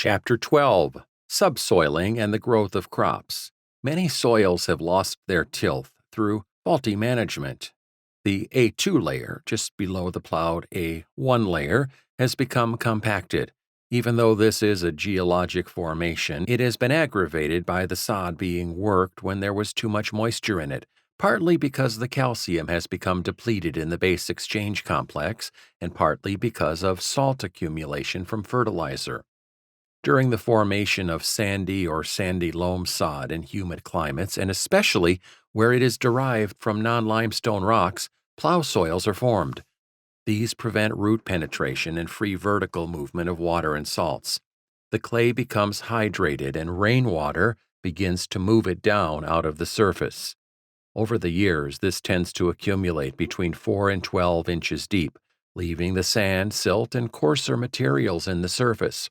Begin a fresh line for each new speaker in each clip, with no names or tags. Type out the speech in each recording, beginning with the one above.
Chapter 12 Subsoiling and the Growth of Crops. Many soils have lost their tilth through faulty management. The A2 layer, just below the plowed A1 layer, has become compacted. Even though this is a geologic formation, it has been aggravated by the sod being worked when there was too much moisture in it, partly because the calcium has become depleted in the base exchange complex, and partly because of salt accumulation from fertilizer. During the formation of sandy or sandy loam sod in humid climates, and especially where it is derived from non-limestone rocks, plow soils are formed. These prevent root penetration and free vertical movement of water and salts. The clay becomes hydrated and rainwater begins to move it down out of the surface. Over the years, this tends to accumulate between 4 and 12 inches deep, leaving the sand, silt, and coarser materials in the surface.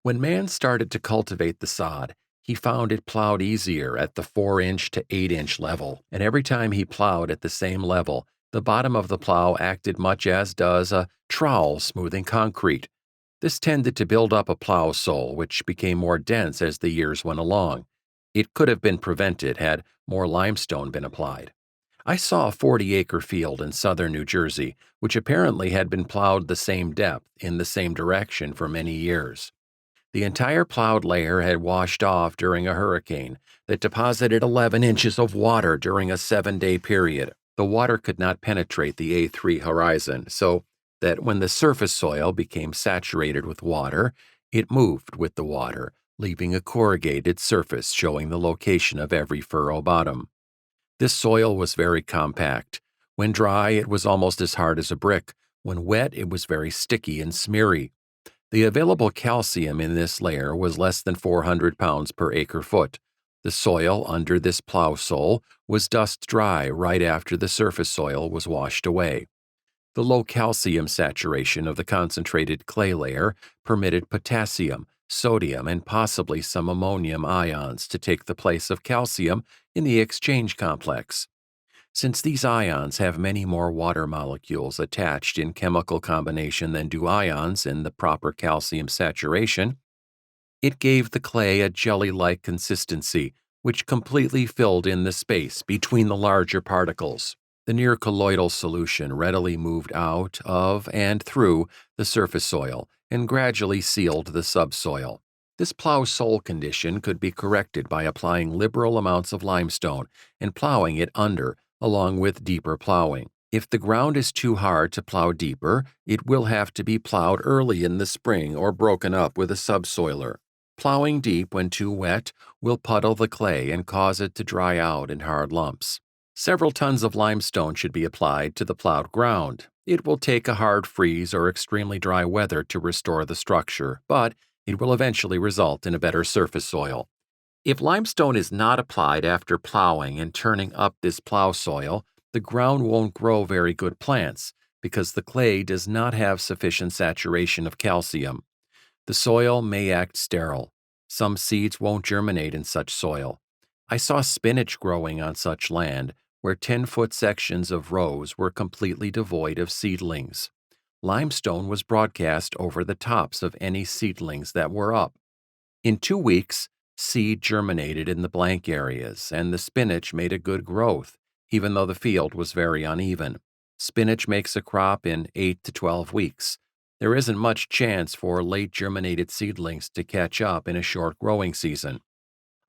When man started to cultivate the sod, he found it plowed easier at the 4-inch to 8-inch level, and every time he plowed at the same level, the bottom of the plow acted much as does a trowel smoothing concrete. This tended to build up a plow sole, which became more dense as the years went along. It could have been prevented had more limestone been applied. I saw a 40-acre field in southern New Jersey, which apparently had been plowed the same depth in the same direction for many years. The entire plowed layer had washed off during a hurricane that deposited 11 inches of water during a 7-day period. The water could not penetrate the A3 horizon, so that when the surface soil became saturated with water, it moved with the water, leaving a corrugated surface showing the location of every furrow bottom. This soil was very compact. When dry, it was almost as hard as a brick. When wet, it was very sticky and smeary. The available calcium in this layer was less than 400 pounds per acre-foot. The soil under this plow sole was dust dry right after the surface soil was washed away. The low calcium saturation of the concentrated clay layer permitted potassium, sodium, and possibly some ammonium ions to take the place of calcium in the exchange complex. Since these ions have many more water molecules attached in chemical combination than do ions in the proper calcium saturation, it gave the clay a jelly-like consistency, which completely filled in the space between the larger particles. The near colloidal solution readily moved out of and through the surface soil and gradually sealed the subsoil. This plow sole condition could be corrected by applying liberal amounts of limestone and plowing it under, along with deeper plowing. If the ground is too hard to plow deeper, it will have to be plowed early in the spring or broken up with a subsoiler. Plowing deep when too wet will puddle the clay and cause it to dry out in hard lumps. Several tons of limestone should be applied to the plowed ground. It will take a hard freeze or extremely dry weather to restore the structure, but it will eventually result in a better surface soil. If limestone is not applied after plowing and turning up this plow soil, the ground won't grow very good plants because the clay does not have sufficient saturation of calcium. The soil may act sterile. Some seeds won't germinate in such soil. I saw spinach growing on such land where 10-foot sections of rows were completely devoid of seedlings. Limestone was broadcast over the tops of any seedlings that were up. In 2 weeks, seed germinated in the blank areas, and the spinach made a good growth, even though the field was very uneven. Spinach makes a crop in 8 to 12 weeks. There isn't much chance for late germinated seedlings to catch up in a short growing season.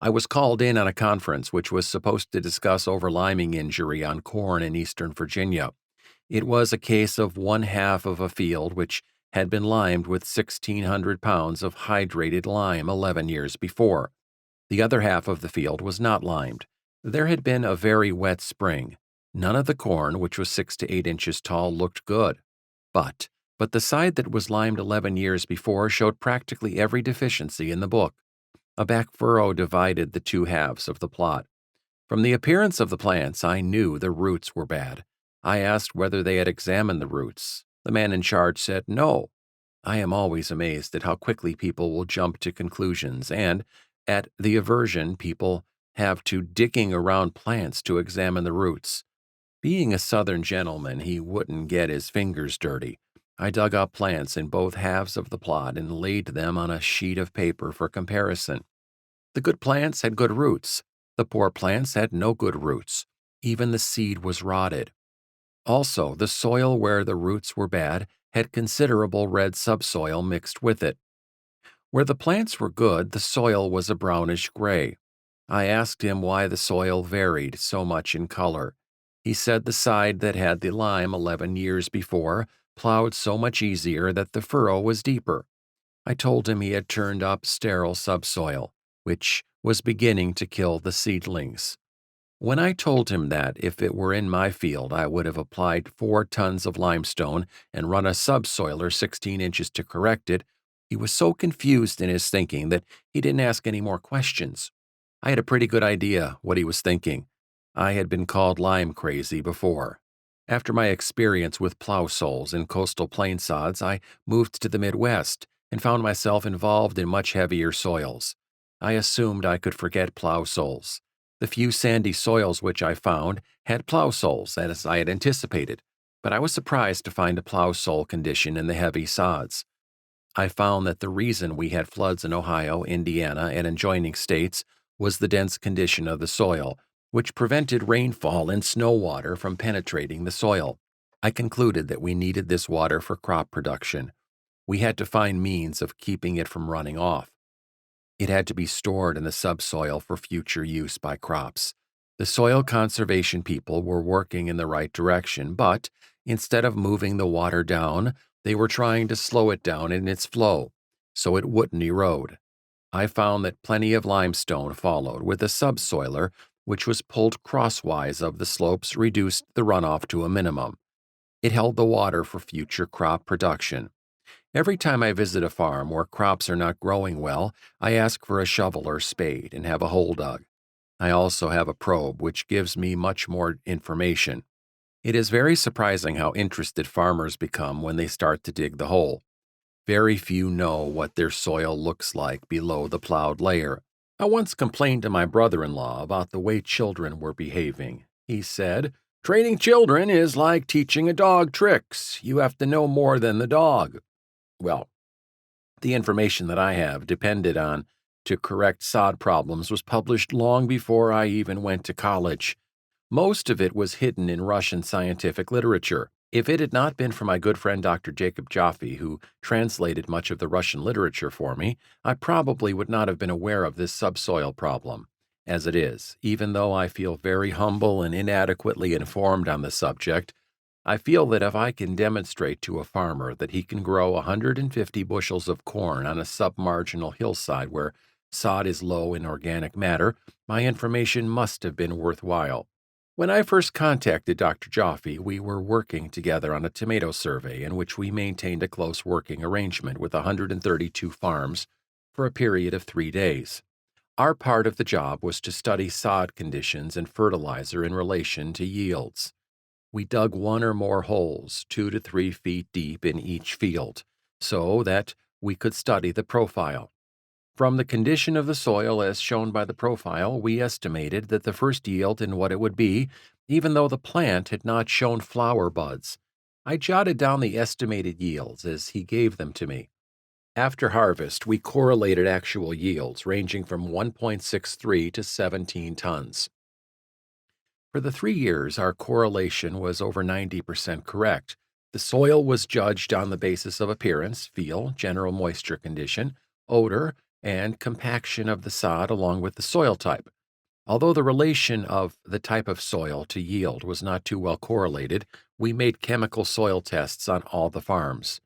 I was called in on a conference which was supposed to discuss overliming injury on corn in eastern Virginia. It was a case of one half of a field which had been limed with 1,600 pounds of hydrated lime 11 years before. The other half of the field was not limed. There had been a very wet spring. None of the corn, which was 6 to 8 inches tall, looked good. But the side that was limed 11 years before showed practically every deficiency in the book. A back furrow divided the two halves of the plot. From the appearance of the plants, I knew the roots were bad. I asked whether they had examined the roots. The man in charge said no. I am always amazed at how quickly people will jump to conclusions and at the aversion people have to digging around plants to examine the roots. Being a southern gentleman, he wouldn't get his fingers dirty. I dug up plants in both halves of the plot and laid them on a sheet of paper for comparison. The good plants had good roots. The poor plants had no good roots. Even the seed was rotted. Also, the soil where the roots were bad had considerable red subsoil mixed with it. Where the plants were good, the soil was a brownish gray. I asked him why the soil varied so much in color. He said the side that had the lime 11 years before plowed so much easier that the furrow was deeper. I told him he had turned up sterile subsoil, which was beginning to kill the seedlings. When I told him that if it were in my field, I would have applied 4 tons of limestone and run a subsoiler 16 inches to correct it, he was so confused in his thinking that he didn't ask any more questions. I had a pretty good idea what he was thinking. I had been called lime crazy before. After my experience with plow soles and coastal plain sods, I moved to the Midwest and found myself involved in much heavier soils. I assumed I could forget plow soles. The few sandy soils which I found had plow soles, as I had anticipated, but I was surprised to find a plow sole condition in the heavy sods. I found that the reason we had floods in Ohio, Indiana, and adjoining states was the dense condition of the soil, which prevented rainfall and snow water from penetrating the soil. I concluded that we needed this water for crop production. We had to find means of keeping it from running off. It had to be stored in the subsoil for future use by crops. The soil conservation people were working in the right direction, but instead of moving the water down, they were trying to slow it down in its flow so it wouldn't erode. I found that plenty of limestone followed, with a subsoiler, which was pulled crosswise of the slopes, reduced the runoff to a minimum. It held the water for future crop production. Every time I visit a farm where crops are not growing well, I ask for a shovel or spade and have a hole dug. I also have a probe, which gives me much more information. It is very surprising how interested farmers become when they start to dig the hole. Very few know what their soil looks like below the plowed layer. I once complained to my brother-in-law about the way children were behaving. He said, "Training children is like teaching a dog tricks. You have to know more than the dog." Well, the information that I have depended on to correct sod problems was published long before I even went to college. Most of it was hidden in Russian scientific literature. If it had not been for my good friend Dr. Jacob Jaffe, who translated much of the Russian literature for me, I probably would not have been aware of this subsoil problem. As it is, even though I feel very humble and inadequately informed on the subject, I feel that if I can demonstrate to a farmer that he can grow 150 bushels of corn on a submarginal hillside where sod is low in organic matter, my information must have been worthwhile. When I first contacted Dr. Jaffe, we were working together on a tomato survey in which we maintained a close working arrangement with 132 farms for a period of 3 days. Our part of the job was to study sod conditions and fertilizer in relation to yields. We dug 1 or more holes, 2 to 3 feet deep in each field, so that we could study the profile. From the condition of the soil as shown by the profile, we estimated that the first yield and what it would be, even though the plant had not shown flower buds. I jotted down the estimated yields as he gave them to me. After harvest, we correlated actual yields ranging from 1.63 to 17 tons. For the 3 years, our correlation was over 90% correct. The soil was judged on the basis of appearance, feel, general moisture condition, odor, and compaction of the sod along with the soil type. Although the relation of the type of soil to yield was not too well correlated, we made chemical soil tests on all the farms.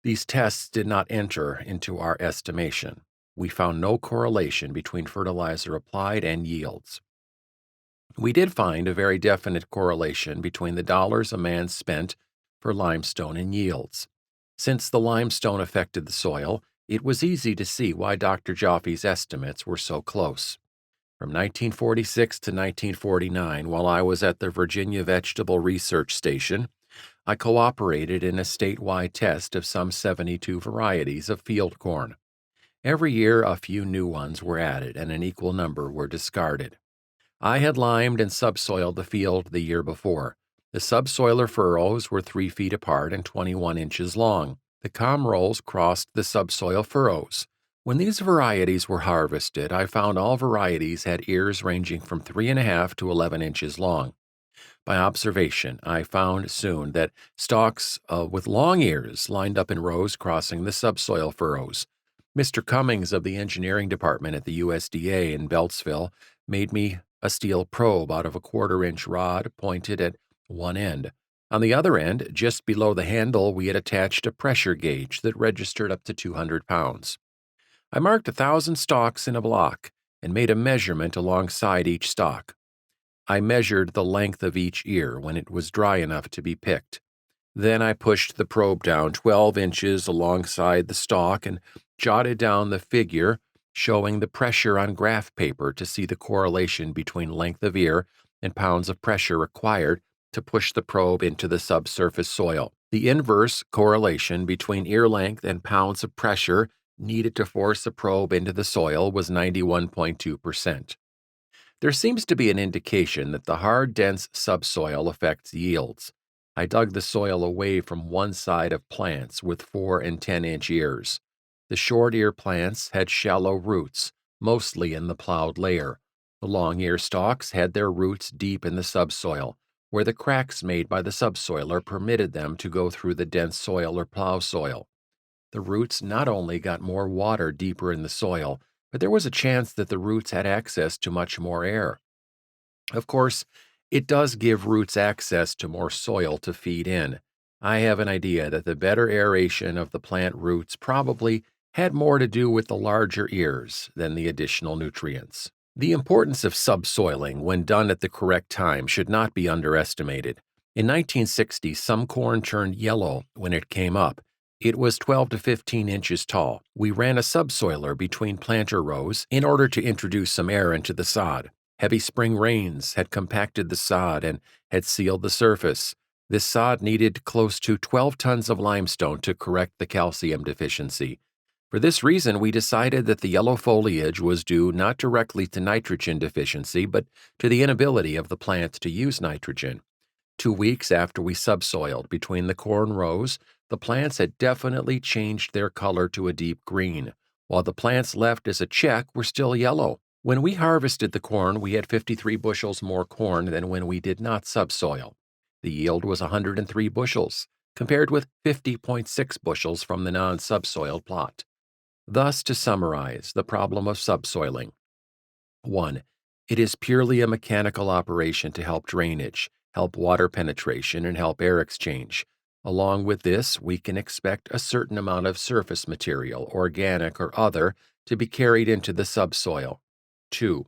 These tests did not enter into our estimation. We found no correlation between fertilizer applied and yields. We did find a very definite correlation between the dollars a man spent for limestone and yields. Since the limestone affected the soil, it was easy to see why Dr. Jaffe's estimates were so close. From 1946 to 1949, while I was at the Virginia Vegetable Research Station, I cooperated in a statewide test of some 72 varieties of field corn. Every year, a few new ones were added and an equal number were discarded. I had limed and subsoiled the field the year before. The subsoiler furrows were 3 feet apart and 21 inches long. The com rolls crossed the subsoil furrows. When these varieties were harvested, I found all varieties had ears ranging from 3.5 to 11 inches long. By observation, I found soon that stalks with long ears lined up in rows crossing the subsoil furrows. Mr. Cummings of the engineering department at the USDA in Beltsville made me a steel probe out of a 1/4-inch rod pointed at one end. On the other end, just below the handle, we had attached a pressure gauge that registered up to 200 pounds. I marked 1,000 stalks in a block and made a measurement alongside each stalk. I measured the length of each ear when it was dry enough to be picked. Then I pushed the probe down 12 inches alongside the stalk and jotted down the figure showing the pressure on graph paper to see the correlation between length of ear and pounds of pressure required to push the probe into the subsurface soil. The inverse correlation between ear length and pounds of pressure needed to force a probe into the soil was 91.2%. There seems to be an indication that the hard, dense subsoil affects yields. I dug the soil away from one side of plants with 4 and 10-inch ears. The short ear plants had shallow roots, mostly in the plowed layer. The long ear stalks had their roots deep in the subsoil, where the cracks made by the subsoiler permitted them to go through the dense soil or plow soil. The roots not only got more water deeper in the soil, but there was a chance that the roots had access to much more air. Of course, it does give roots access to more soil to feed in. I have an idea that the better aeration of the plant roots probably had more to do with the larger ears than the additional nutrients. The importance of subsoiling when done at the correct time should not be underestimated. In 1960, some corn turned yellow when it came up. It was 12 to 15 inches tall. We ran a subsoiler between planter rows in order to introduce some air into the sod. Heavy spring rains had compacted the sod and had sealed the surface. This sod needed close to 12 tons of limestone to correct the calcium deficiency. For this reason, we decided that the yellow foliage was due not directly to nitrogen deficiency, but to the inability of the plant to use nitrogen. 2 weeks after we subsoiled between the corn rows, the plants had definitely changed their color to a deep green, while the plants left as a check were still yellow. When we harvested the corn, we had 53 bushels more corn than when we did not subsoil. The yield was 103 bushels, compared with 50.6 bushels from the non-subsoiled plot. Thus, to summarize, the problem of subsoiling. 1. It is purely a mechanical operation to help drainage, help water penetration, and help air exchange. Along with this, we can expect a certain amount of surface material, organic or other, to be carried into the subsoil. 2.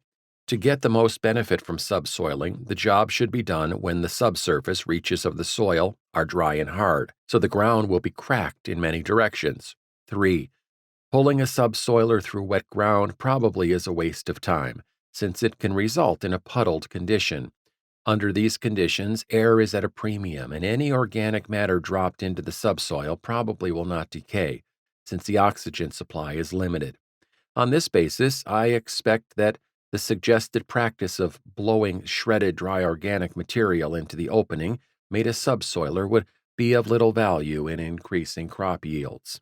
To get the most benefit from subsoiling, the job should be done when the subsurface reaches of the soil are dry and hard, so the ground will be cracked in many directions. 3. Pulling a subsoiler through wet ground probably is a waste of time, since it can result in a puddled condition. Under these conditions, air is at a premium, and any organic matter dropped into the subsoil probably will not decay, since the oxygen supply is limited. On this basis, I expect that the suggested practice of blowing shredded dry organic material into the opening made a subsoiler would be of little value in increasing crop yields.